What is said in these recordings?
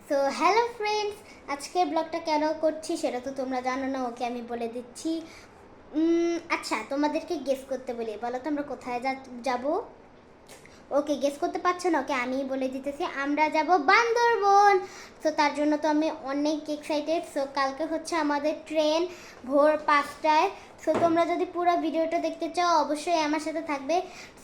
So hello friends, আজকের ব্লগটা কেন করছি সেটা তো তোমরা জানো না। ওকে আমি বলে দিচ্ছি। আচ্ছা, তোমাদেরকে গেস করতে বলি, বলো তো আমরা কোথায় যাব। ওকে, গেস করতে পারছো না? ওকে আমি বলে দিতেছি, আমরা যাব বান্দরবন। সো তার জন্য তো আমি অনেক এক্সাইটেড। সো কালকে হচ্ছে আমাদের ট্রেন ভোর 5টায়। সো তোমরা যদি পুরো ভিডিওটা দেখতে চাও অবশ্যই আমার সাথে থাকবে।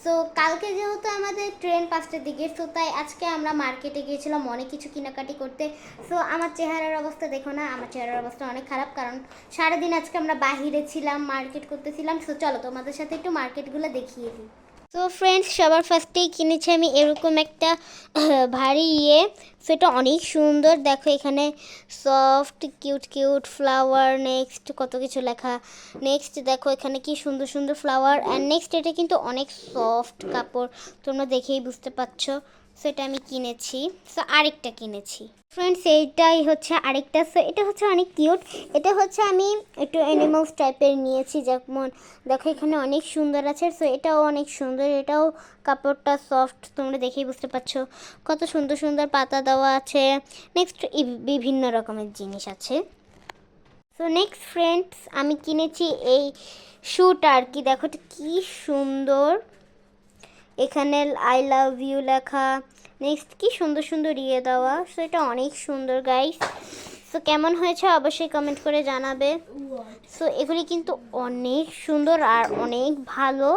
সো কালকে যেহেতু আমাদের ট্রেন 5টার দিকে, সো তাই আজকে আমরা মার্কেটে গিয়েছিলাম অনেক কিছু কেনাকাটি করতে। সো আমার চেহারার অবস্থা দেখো না, আমার চেহারার অবস্থা অনেক খারাপ, কারণ সারাদিন আজকে আমরা বাহিরে ছিলাম, মার্কেট করতেছিলাম। সো চলো তোমাদের সাথে একটু মার্কেটগুলো দেখিয়ে দিই। তো ফ্রেন্ডস, সবার ফার্স্টেই কিনেছি আমি এরকম একটা ভারী সেটা অনেক সুন্দর। দেখো এখানে soft cute cute flower, next কত কিছু লেখা। নেক্সট দেখো এখানে কি সুন্দর সুন্দর ফ্লাওয়ার, অ্যান্ড নেক্সট এটা কিন্তু অনেক সফট কাপড়, তোমরা দেখেই বুঝতে পারছো। সো এটা আমি কিনেছি। সো আরেকটা কিনেছি ফ্রেন্ডস, এইটাই হচ্ছে আরেকটা। সো এটা হচ্ছে অনেক কিউট। এটা হচ্ছে আমি একটু অ্যানিমালস টাইপের নিয়েছি, যেমন দেখো এখানে অনেক সুন্দর আছে। সো এটাও অনেক সুন্দর, এটাও কাপড়টা সফট, তোমরা দেখেই বুঝতে পারছো। কত সুন্দর সুন্দর পাতা দেওয়া আছে। নেক্সট বিভিন্ন রকমের জিনিস আছে। সো নেক্সট ফ্রেন্ডস, আমি কিনেছি এই শ্যুটা আর কি। দেখো এটা কি সুন্দর, এখানে আই লাভ ইউ লেখা। নেক্সট কি সুন্দর সুন্দর দেওয়া। সো এটা অনেক সুন্দর গাইস। সো কেমন হয়েছে অবশ্যই কমেন্ট করে জানাবে। সো এগুলি কিন্তু অনেক সুন্দর আর অনেক ভালো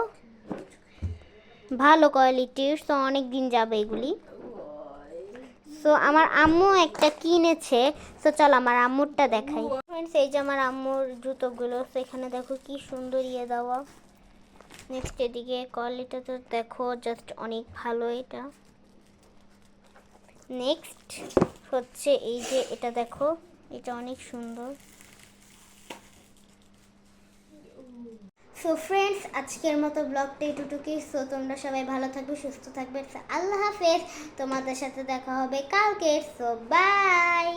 ভালো কোয়ালিটির। সো অনেক দিন যাবে এগুলি। সো আমার আম্মু একটা কিনেছে। সো চল আমার আম্মুরটা দেখাই। ফ্রেন্ডস, এই যে আমার আম্মুর জুতোগুলো। সো এখানে দেখো কি সুন্দর দেওয়া। নেক্সট এদিকে কোয়ালিটি তো দেখো, জাস্ট অনেক ভালো এটা। নেক্সট হচ্ছে এই যে এটা দেখো, এটা অনেক সুন্দর। সো ফ্রেন্ডস, আজকের মতো ব্লগটা এটুকুই। সো তোমরা সবাই ভালো থাকবে, সুস্থ থাকবে। আল্লাহ হাফেজ। তোমাদের সাথে দেখা হবে কালকে। So by.